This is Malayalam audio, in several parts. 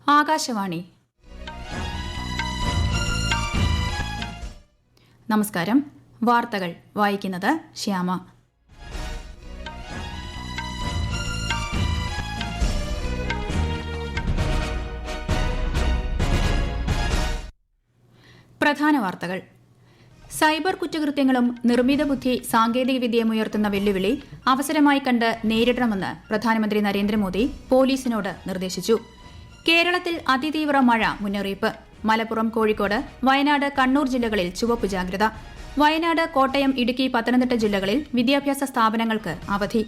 ആകാശവാണി. നമസ്കാരം. വാർത്തകൾ വായിക്കുന്നത് ശ്യാമ. പ്രധാന വാർത്തകൾ. സൈബർ കുറ്റകൃത്യങ്ങളും നിർമ്മിത ബുദ്ധി സാങ്കേതികവിദ്യയും ഉയർത്തുന്ന വെല്ലുവിളി അവസരമായി കണ്ട് നേരിടണമെന്ന് പ്രധാനമന്ത്രി നരേന്ദ്രമോദി പോലീസിനോട് നിർദ്ദേശിച്ചു. കേരളത്തിൽ അതിതീവ്ര മഴ മുന്നറിയിപ്പ്. മലപ്പുറം, കോഴിക്കോട്, വയനാട്, കണ്ണൂർ ജില്ലകളിൽ ചുവപ്പ് ജാഗ്രത. വയനാട്, കോട്ടയം, ഇടുക്കി, പത്തനംതിട്ട ജില്ലകളിൽ വിദ്യാഭ്യാസ സ്ഥാപനങ്ങൾക്ക് അവധി.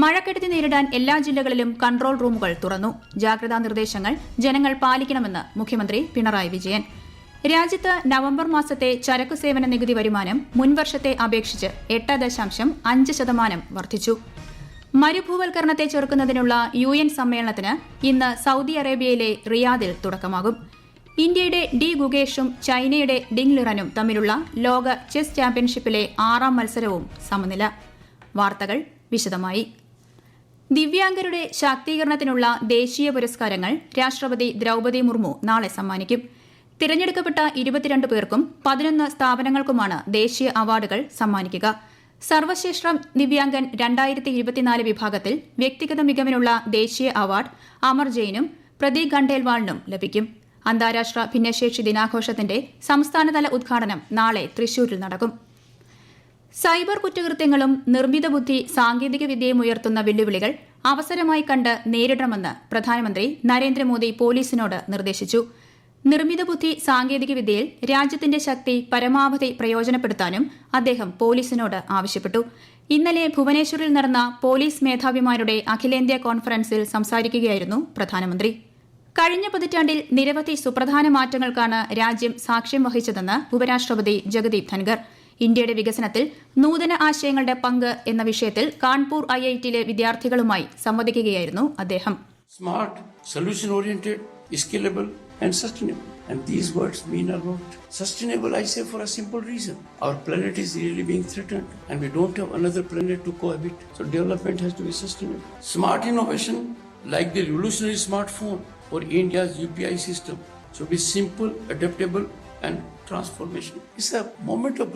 മഴക്കെടുതി നേരിടാൻ എല്ലാ ജില്ലകളിലും കൺട്രോൾ റൂമുകൾ തുറന്നു. ജാഗ്രതാ നിർദ്ദേശങ്ങൾ ജനങ്ങൾ പാലിക്കണമെന്ന് മുഖ്യമന്ത്രി പിണറായി വിജയൻ. രാജ്യത്ത് നവംബർ മാസത്തെ ചരക്കു സേവന നികുതി വരുമാനം മുൻവർഷത്തെ അപേക്ഷിച്ച് 8.5% വർദ്ധിച്ചു. മരുഭൂവൽക്കരണത്തെ ചെറുക്കുന്നതിനുള്ള UN സമ്മേളനത്തിന് ഇന്ന് സൌദി അറേബ്യയിലെ റിയാദിൽ തുടക്കമാകും. ഇന്ത്യയുടെ ഡി ഗുഗേഷും ചൈനയുടെ ഡിങ് ലിറനും തമ്മിലുള്ള ലോക ചെസ് ചാമ്പ്യൻഷിപ്പിലെ 6ാം മത്സരവും സമനില. വാർത്തകൾ വിശദമായി. ദിവ്യാംഗരുടെ ശാക്തീകരണത്തിനുള്ള ദേശീയ പുരസ്കാരങ്ങൾ രാഷ്ട്രപതി ദ്രൌപദി മുർമു നാളെ സമ്മാനിക്കും. തിരഞ്ഞെടുക്കപ്പെട്ട 22 പേർക്കും 11 സ്ഥാപനങ്ങൾക്കുമാണ് ദേശീയ അവാർഡുകൾ സമ്മാനിക്കുക. സർവശ്രേഷ്ഠ ദിവ്യാംഗൻ 2024 വിഭാഗത്തിൽ വ്യക്തിഗത മികവിനുള്ള ദേശീയ അവാർഡ് അമർ ജെയിനും പ്രതീക് ഖണ്ഡേൽവാളിനും ലഭിക്കും. അന്താരാഷ്ട്ര ഭിന്നശേഷി ദിനാഘോഷത്തിന്റെ സംസ്ഥാനതല ഉദ്ഘാടനം നാളെ തൃശൂരിൽ നടക്കും. സൈബർ കുറ്റകൃത്യങ്ങളും നിർമ്മിത ബുദ്ധി സാങ്കേതികവിദ്യയും ഉയർത്തുന്ന വെല്ലുവിളികൾ അവസരമായി കണ്ട് നേരിടണമെന്ന് പ്രധാനമന്ത്രി നരേന്ദ്രമോദി പോലീസിനോട് നിർദ്ദേശിച്ചു. നിർമ്മിത ബുദ്ധി സാങ്കേതികവിദ്യയിൽ രാജ്യത്തിന്റെ ശക്തി പരമാവധി പ്രയോജനപ്പെടുത്താനും അദ്ദേഹം പോലീസിനോട് ആവശ്യപ്പെട്ടു. ഇന്നലെ ഭുവനേശ്വറിൽ നടന്ന പോലീസ് മേധാവിമാരുടെ അഖിലേന്ത്യാ കോൺഫറൻസിൽ സംസാരിക്കുകയായിരുന്നു പ്രധാനമന്ത്രി. കഴിഞ്ഞ പതിറ്റാണ്ടിൽ നിരവധി സുപ്രധാന മാറ്റങ്ങൾക്കാണ് രാജ്യം സാക്ഷ്യം വഹിച്ചതെന്ന് ഉപരാഷ്ട്രപതി ജഗദീപ് ധൻഖർ. ഇന്ത്യയുടെ വികസനത്തിൽ നൂതന ആശയങ്ങളുടെ പങ്ക് എന്ന വിഷയത്തിൽ കാൺപൂർ IITയിലെ വിദ്യാർത്ഥികളുമായി സംവദിക്കുകയായിരുന്നു അദ്ദേഹം. Smart, solution oriented, scalable and sustainable. And these words mean a lot. Sustainable, I say, for a simple reason. Our planet is really being threatened and we don't have another planet to cohabit. So development has to be sustainable. Smart innovation, like the revolutionary smartphone or India's UPI system, should be simple, adaptable and transformational. It's a moment of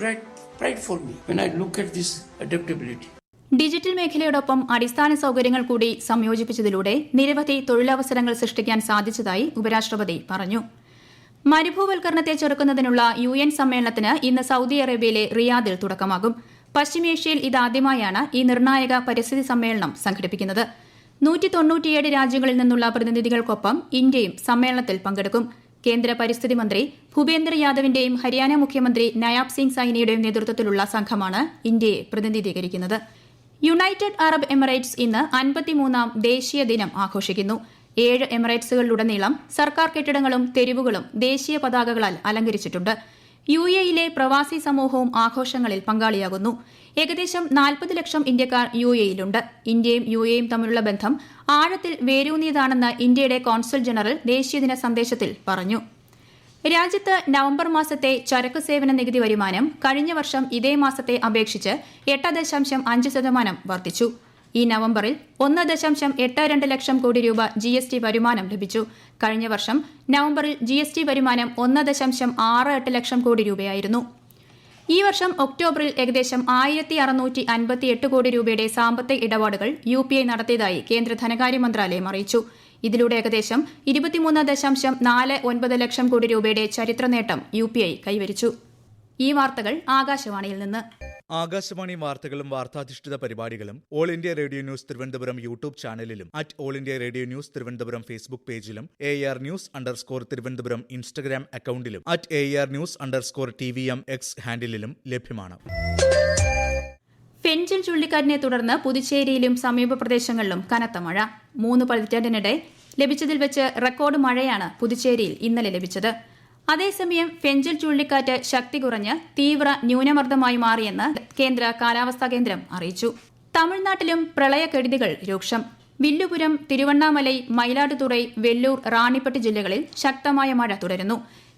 pride for me when I look at this adaptability. Digital മേഖലയോടൊപ്പം അടിസ്ഥാന സൌകര്യങ്ങൾ കൂടി സംയോജിപ്പിച്ചതിലൂടെ നിരവധി തൊഴിലവസരങ്ങൾ സൃഷ്ടിക്കാൻ സാധിച്ചതായി ഉപരാഷ്ട്രപതി പറഞ്ഞു. മരുഭൂവൽക്കരണത്തെ ചെറുക്കുന്നതിനുള്ള UN സമ്മേളനത്തിന് ഇന്ന് സൌദി അറേബ്യയിലെ റിയാദിൽ തുടക്കമാകും. പശ്ചിമേഷ്യയിൽ ഇതാദ്യമായാണ് ഈ നിർണായക പരിസ്ഥിതി സമ്മേളനം സംഘടിപ്പിക്കുന്നത്. 197 രാജ്യങ്ങളിൽ നിന്നുള്ള പ്രതിനിധികൾക്കൊപ്പം ഇന്ത്യയും സമ്മേളനത്തിൽ പങ്കെടുക്കും. കേന്ദ്ര പരിസ്ഥിതി മന്ത്രി ഭൂപേന്ദ്ര യാദവിന്റെയും ഹരിയാന മുഖ്യമന്ത്രി നയാബ് സിംഗ് സൈനിയുടെയും നേതൃത്വത്തിലുള്ള സംഘമാണ് ഇന്ത്യയെ പ്രതിനിധീകരിക്കുന്നത്. യുണൈറ്റഡ് അറബ് എമിറേറ്റ്സ് ഇന്ന് 53ാം ദേശീയ ദിനം ആഘോഷിക്കുന്നു. 7 എമിറേറ്റ്സുകളിലുടനീളം സർക്കാർ കെട്ടിടങ്ങളും തെരുവുകളും ദേശീയ പതാകകളാൽ അലങ്കരിച്ചിട്ടുണ്ട്. UAEയിലെ പ്രവാസി സമൂഹവും ആഘോഷങ്ങളിൽ പങ്കാളിയാകുന്നു. ഏകദേശം 40 ലക്ഷം ഇന്ത്യക്കാർ UAEയിലുണ്ട്. ഇന്ത്യയും UAEയും തമ്മിലുള്ള ബന്ധം ആഴത്തിൽ വേരൂന്നിയതാണെന്ന് ഇന്ത്യയുടെ കോൺസുൽ ജനറൽ ദേശീയദിന സന്ദേശത്തിൽ പറഞ്ഞു. രാജ്യത്ത് നവംബർ മാസത്തെ ചരക്കു സേവന നികുതി വരുമാനം കഴിഞ്ഞ വർഷം ഇതേ മാസത്തെ അപേക്ഷിച്ച് 8.5% വർദ്ധിച്ചു. ഈ നവംബറിൽ 1.82 ലക്ഷം കോടി രൂപ GST വരുമാനം ലഭിച്ചു. കഴിഞ്ഞ വർഷം നവംബറിൽ GST വരുമാനം 1.68 ലക്ഷം കോടി രൂപയായിരുന്നു. ഈ വർഷം ഒക്ടോബറിൽ ഏകദേശം 1658 കോടി രൂപയുടെ സാമ്പത്തിക ഇടപാടുകൾ UPI നടത്തിയതായി കേന്ദ്ര ധനകാര്യ മന്ത്രാലയം അറിയിച്ചു. ഇതിലൂടെ ഏകദേശം 23.49 ലക്ഷം കോടി രൂപയുടെ ചരിത്ര നേട്ടം UPI കൈവരിച്ചു. ഈ വാർത്തകൾ ആകാശവാണിയിൽ നിന്ന്. ആകാശവാണി വാർത്തകളും വാർത്താധിഷ്ഠിത പരിപാടികളും All India Radio news Thiruvananthapuram YouTube ചാനലിലും All India Radio news Thiruvananthapuram Facebook പേജിലും AR News_ തിരുവനന്തപുരം ഇൻസ്റ്റഗ്രാം അക്കൌണ്ടിലും AR News_TVM X ഹാൻഡിലും ലഭ്യമാണ്. ഫെൻജിൽ ചുഴലിക്കാറ്റിനെ തുടർന്ന് പുതുച്ചേരിയിലും സമീപ പ്രദേശങ്ങളിലും കനത്ത മഴ. 3 പതിറ്റാണ്ടിനിടെ ലഭിച്ചതിൽ വെച്ച് റെക്കോർഡ് മഴയാണ് പുതുച്ചേരിയിൽ ഇന്നലെ ലഭിച്ചത്. അതേസമയം ഫെൻജിൽ ചുഴലിക്കാറ്റ് ശക്തി കുറഞ്ഞ് തീവ്ര ന്യൂനമർദ്ദമായി മാറിയെന്ന് കേന്ദ്ര കാലാവസ്ഥാ കേന്ദ്രം അറിയിച്ചു. തമിഴ്നാട്ടിലും പ്രളയക്കെടുതികൾ രൂക്ഷം. വില്ലുപുരം, തിരുവണ്ണാമലൈ, മയിലാടുതുറൈ, വെല്ലൂർ, റാണിപ്പട്ടി ജില്ലകളിൽ ശക്തമായ മഴ തുടരുന്നു.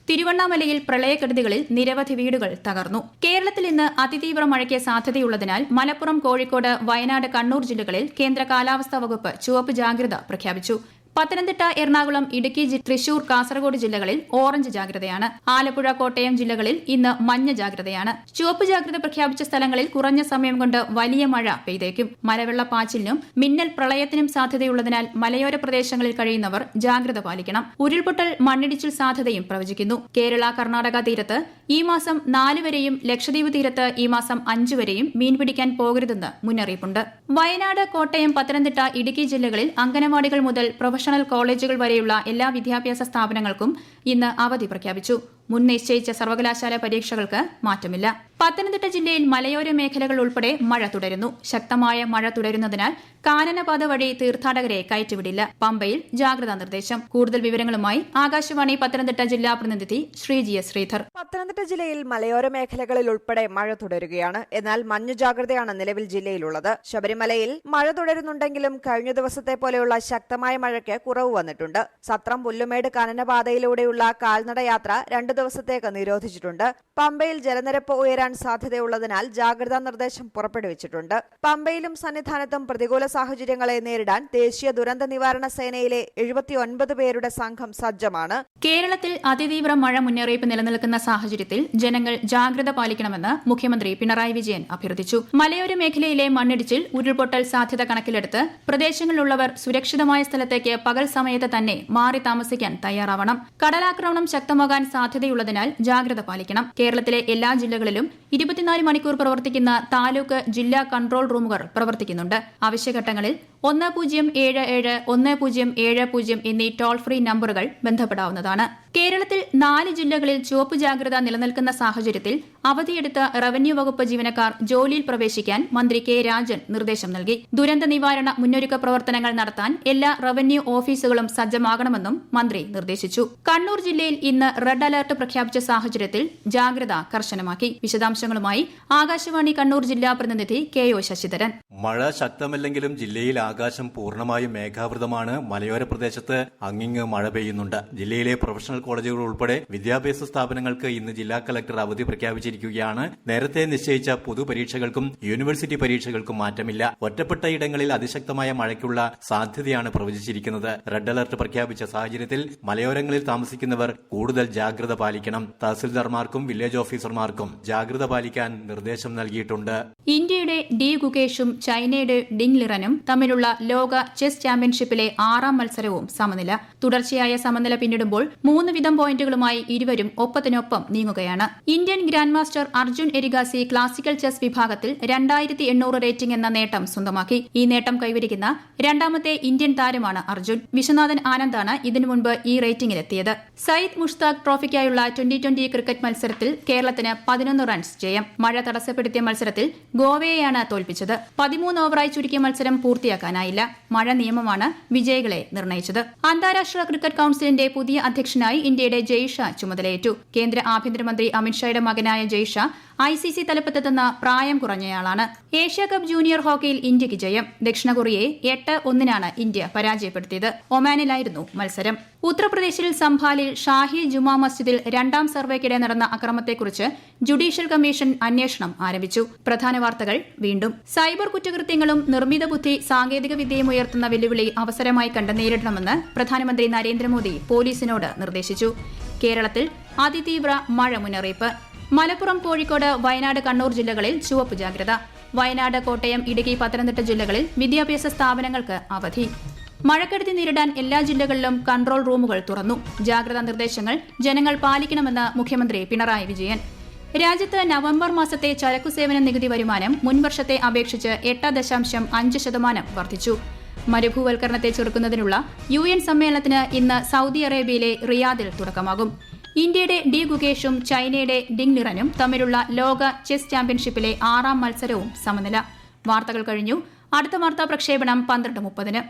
തിരുവണ്ണാമലയിൽ പ്രളയക്കെടുതികളിൽ നിരവധി വീടുകൾ തകർന്നു. കേരളത്തിൽ ഇന്ന് അതിതീവ്ര മഴയ്ക്ക് സാധ്യതയുള്ളതിനാൽ മലപ്പുറം, കോഴിക്കോട്, വയനാട്, കണ്ണൂർ ജില്ലകളിൽ കേന്ദ്ര കാലാവസ്ഥാ വകുപ്പ് ചുവപ്പ് ജാഗ്രത പ്രഖ്യാപിച്ചു. പത്തനംതിട്ട, എറണാകുളം, ഇടുക്കി, തൃശൂർ, കാസർഗോഡ് ജില്ലകളിൽ ഓറഞ്ച് ജാഗ്രതയാണ്. ആലപ്പുഴ, കോട്ടയം ജില്ലകളിൽ ഇന്ന് മഞ്ഞ ജാഗ്രതയാണ്. ചുവപ്പ് ജാഗ്രത പ്രഖ്യാപിച്ച സ്ഥലങ്ങളിൽ കുറഞ്ഞ സമയം കൊണ്ട് വലിയ മഴ പെയ്തേക്കും. മലവെള്ളപ്പാച്ചിലിനും മിന്നൽ പ്രളയത്തിനും സാധ്യതയുള്ളതിനാൽ മലയോര പ്രദേശങ്ങളിൽ കഴിയുന്നവർ ജാഗ്രത പാലിക്കണം. ഉരുൾപൊട്ടൽ, മണ്ണിടിച്ചിൽ സാധ്യതയും പ്രവചിക്കുന്നു. കേരള, കർണാടക തീരത്ത് ഈ മാസം 4 വരെയും ലക്ഷദ്വീപ് തീരത്ത് ഈ മാസം 5 വരെയും മീൻ പിടിക്കാൻ പോകരുതെന്ന് മുന്നറിയിപ്പുണ്ട്. വയനാട്, കോട്ടയം, പത്തനംതിട്ട, ഇടുക്കി ജില്ലകളിൽ അംഗനവാടികൾ മുതൽ പ്രൊഫഷണൽ കോളേജുകൾ വരെയുള്ള എല്ലാ വിദ്യാഭ്യാസ സ്ഥാപനങ്ങൾക്കും ഇന്ന് അവധി പ്രഖ്യാപിച്ചു. മുൻ നിശ്ചയിച്ച സർവകലാശാല പരീക്ഷകൾക്ക് മാറ്റമില്ല. പത്തനംതിട്ട ജില്ലയിൽ മലയോര മേഖലകൾ ഉൾപ്പെടെ മഴ തുടരുന്നു. ശക്തമായ മഴ തുടരുന്നതിനാൽ കാനനപാത വഴി തീർത്ഥാടകരെ കയറ്റിവിടില്ല. പമ്പയിൽ ജാഗ്രതാ നിർദ്ദേശം. കൂടുതൽ വിവരങ്ങളുമായി ആകാശവാണി പത്തനംതിട്ട ജില്ലാ പ്രതിനിധി ശ്രീജി എസ് ശ്രീധർ. പത്തനംതിട്ട ജില്ലയിൽ മലയോര മേഖലകളിൽ ഉൾപ്പെടെ മഴ തുടരുകയാണ്. എന്നാൽ മഞ്ഞ ജാഗ്രതയാണ് നിലവിൽ ജില്ലയിലുള്ളത്. ശബരിമലയിൽ മഴ തുടരുന്നുണ്ടെങ്കിലും കഴിഞ്ഞ ദിവസത്തെ പോലെയുള്ള ശക്തമായ മഴയ്ക്ക് കുറവ് വന്നിട്ടുണ്ട്. സത്രം, പുല്ലുമേട് കാനനപാതയിലൂടെയുള്ള കാൽനട യാത്ര 2 ദിവസത്തേക്ക് നിരോധിച്ചിട്ടുണ്ട്. പമ്പയിൽ ജലനിരപ്പ് ഉയരാൻ സാധ്യതയുള്ളതിനാൽ ജാഗ്രതാ നിർദ്ദേശം പുറപ്പെടുവിച്ചിട്ടുണ്ട്. പമ്പയിലും സന്നിധാനത്തും പ്രതികൂല സാഹചര്യങ്ങളെ നേരിടാൻ ദേശീയ ദുരന്ത നിവാരണ സേനയിലെ 79 പേരുടെ സംഘം സജ്ജമാണ്. കേരളത്തിൽ അതിതീവ്ര മഴ മുന്നറിയിപ്പ് നിലനിൽക്കുന്ന സാഹചര്യത്തിൽ ജനങ്ങൾ ജാഗ്രത പാലിക്കണമെന്ന് മുഖ്യമന്ത്രി പിണറായി വിജയൻ അഭ്യർത്ഥിച്ചു. മലയോര മേഖലയിലെ മണ്ണിടിച്ചിൽ, ഉരുൾപൊട്ടൽ സാധ്യത കണക്കിലെടുത്ത് പ്രദേശങ്ങളിലുള്ളവർ സുരക്ഷിതമായ സ്ഥലത്തേക്ക് പകൽ സമയത്ത് തന്നെ മാറി താമസിക്കാൻ തയ്യാറാവണം. കടലാക്രമണം ശക്തമാകാൻ സാധ്യതയുള്ളതിനാൽ ജാഗ്രത പാലിക്കണം. കേരളത്തിലെ എല്ലാ ജില്ലകളിലും 24 മണിക്കൂർ പ്രവർത്തിക്കുന്ന താലൂക്ക്, ജില്ലാ കൺട്രോൾ റൂമുകൾ പ്രവർത്തിക്കുന്നുണ്ട്. ആവശ്യഘട്ടങ്ങളിൽ 1077 1070 എന്നീ ടോൾ ഫ്രീ നമ്പറുകൾ ബന്ധപ്പെടാവുന്നതാണ്. കേരളത്തിൽ 4 ജില്ലകളിൽ ചുവപ്പ് ജാഗ്രത നിലനിൽക്കുന്ന സാഹചര്യത്തിൽ അവധിയെടുത്ത റവന്യൂ വകുപ്പ് ജീവനക്കാർ ജോലിയിൽ പ്രവേശിക്കാൻ മന്ത്രി കെ രാജൻ നിർദ്ദേശം നൽകി. ദുരന്ത നിവാരണ മുന്നൊരുക്ക പ്രവർത്തനങ്ങൾ നടത്താൻ എല്ലാ റവന്യൂ ഓഫീസുകളും സജ്ജമാകണമെന്നും മന്ത്രി നിർദ്ദേശിച്ചു. കണ്ണൂർ ജില്ലയിൽ ഇന്ന് റെഡ് അലർട്ട് പ്രഖ്യാപിച്ച സാഹചര്യത്തിൽ ജാഗ്രത കർശനമാക്കി. വിശദാംശങ്ങളുമായി ആകാശവാണി കണ്ണൂർ ജില്ലാ പ്രതിനിധി കെ ഒ ശശിധരൻ. മഴ ശക്തമല്ലെങ്കിലും ജില്ലയിൽ ആകാശം പൂർണ്ണമായും മേഘാവൃതമാണ്. മലയോര പ്രദേശത്ത് അങ്ങിങ്ങ് മഴ പെയ്യുന്നുണ്ട്. ജില്ലയിലെ പ്രൊഫഷണൽ കോളേജുകൾ ഉൾപ്പെടെ വിദ്യാഭ്യാസ സ്ഥാപനങ്ങൾക്ക് ഇന്ന് ജില്ലാ കളക്ടർ അവധി പ്രഖ്യാപിച്ചിരിക്കുകയാണ്. നേരത്തെ നിശ്ചയിച്ച പൊതുപരീക്ഷകൾക്കും യൂണിവേഴ്സിറ്റി പരീക്ഷകൾക്കും മാറ്റമില്ല. ഒറ്റപ്പെട്ട ഇടങ്ങളിൽ അതിശക്തമായ മഴയ്ക്കുള്ള സാധ്യതയാണ് പ്രവചിച്ചിരിക്കുന്നത്. റെഡ് അലർട്ട് പ്രഖ്യാപിച്ച സാഹചര്യത്തിൽ മലയോരങ്ങളിൽ താമസിക്കുന്നവർ കൂടുതൽ ജാഗ്രത പാലിക്കണം. തഹസിൽദാർമാർക്കും വില്ലേജ് ഓഫീസർമാർക്കും ജാഗ്രത പാലിക്കാൻ നിർദ്ദേശം നൽകിയിട്ടുണ്ട്. ഇന്ത്യയുടെ ഡി ഗുകേഷും ചൈനയുടെ ഡിങ് ലിറനും തമ്മിലുള്ള ലോക ചെസ് ചാമ്പ്യൻഷിപ്പിലെ 6ാം മത്സരവും സമനില. തുടർച്ചയായ സമനില പിന്നിടുമ്പോൾ 3 വീതം പോയിന്റുകളുമായി ഇരുവരും ഒപ്പത്തിനൊപ്പം നീങ്ങുകയാണ്. Indian grand master Arjun Erigaisi classical chess വിഭാഗത്തിൽ 2800 റേറ്റിംഗ് എന്ന നേട്ടം സ്വന്തമാക്കി. ഈ നേട്ടം കൈവരിക്കുന്ന രണ്ടാമത്തെ ഇന്ത്യൻ താരമാണ് അർജുൻ. വിശ്വനാഥൻ ആനന്ദാണ് ഇതിനു മുൻപ് ഈ റേറ്റിംഗിലെത്തിയത്. സയ്യിദ് മുഷ്താഖ് ട്രോഫിക്കായുള്ള 2020 ക്രിക്കറ്റ് മത്സരത്തിൽ കേരളത്തിന് 11 റൺസ് ജയം. മഴ തടസ്സപ്പെടുത്തിയ മത്സരത്തിൽ ഗോവയെയാണ് തോൽപ്പിച്ചത്. 13 ഓവറായി ചുരുക്കിയ മത്സരം പൂർത്തിയാക്കാനായില്ല. മഴ നിയമമാണ് വിജയികളെ നിർണയിച്ചത്. അന്താരാഷ്ട്ര ക്രിക്കറ്റ് കൌൺസിലിന്റെ പുതിയ അധ്യക്ഷനായി ഇന്ത്യയുടെ ജയ്ഷ ചുമതലയേറ്റു. കേന്ദ്ര ആഭ്യന്തരമന്ത്രി അമിത്ഷായുടെ മകനായ ജയ്ഷ ICC തലപ്പത്തെത്തുന്ന പ്രായം കുറഞ്ഞയാളാണ്. ഏഷ്യാകപ്പ് ജൂനിയർ ഹോക്കിയിൽ ഇന്ത്യയ്ക്ക് ജയം. ദക്ഷിണ കൊറിയയെ 8-1 ഇന്ത്യ പരാജയപ്പെടുത്തിയത്. ഒമാനിലായിരുന്നു മത്സരം. ഉത്തർപ്രദേശിൽ സംഭാലിൽ ഷാഹി ജുമാ മസ്ജിദിൽ 2ാം സർവേക്കിടെ നടന്ന അക്രമത്തെക്കുറിച്ച് ജുഡീഷ്യൽ കമ്മീഷൻ അന്വേഷണം ആരംഭിച്ചു. പ്രധാന വാർത്തകൾ വീണ്ടും. സൈബർ കുറ്റകൃത്യങ്ങളും നിർമ്മിത ബുദ്ധി സാങ്കേതിക വിദ്യയും ഉയർത്തുന്ന വെല്ലുവിളി അവസരമായി കണ്ട് നേരിടണമെന്ന് പ്രധാനമന്ത്രി നരേന്ദ്രമോദി പോലീസിനോട് നിർദ്ദേശിച്ചു. കേരളത്തിൽ അതിതീവ്ര മഴ മുന്നറിയിപ്പ്. മലപ്പുറം, കോഴിക്കോട്, വയനാട്, കണ്ണൂർ ജില്ലകളിൽ ചുവപ്പ് ജാഗ്രത. വയനാട്, കോട്ടയം, ഇടുക്കി, പത്തനംതിട്ട ജില്ലകളിൽ വിദ്യാഭ്യാസ സ്ഥാപനങ്ങൾക്ക് അവധി. മഴക്കെടുതി നേരിടാൻ എല്ലാ ജില്ലകളിലും കൺട്രോൾ റൂമുകൾ തുറന്നു. ജാഗ്രതാ നിർദ്ദേശങ്ങൾ ജനങ്ങൾ പാലിക്കണമെന്ന് മുഖ്യമന്ത്രി പിണറായി വിജയൻ. രാജ്യത്ത് നവംബർ മാസത്തെ ചരക്കുസേവന നികുതി വരുമാനം മുൻവർഷത്തെ അപേക്ഷിച്ച് 8.5% വർദ്ധിച്ചു. മരുഭൂവൽക്കരണത്തെ ചെറുക്കുന്നതിനുള്ള UN സമ്മേളനത്തിന് ഇന്ന് സൗദി അറേബ്യയിലെ റിയാദിൽ തുടക്കമാകും. ഇന്ത്യയുടെ ഡി ഗുകേഷും ചൈനയുടെ ഡിങ് ലിറനും തമ്മിലുള്ള ലോക ചെസ് ചാമ്പ്യൻഷിപ്പിലെ 6ാം മത്സരവും സമനില. വാർത്തകൾ കഴിഞ്ഞു. അടുത്ത വാർത്താ പ്രക്ഷേപണം 12:30.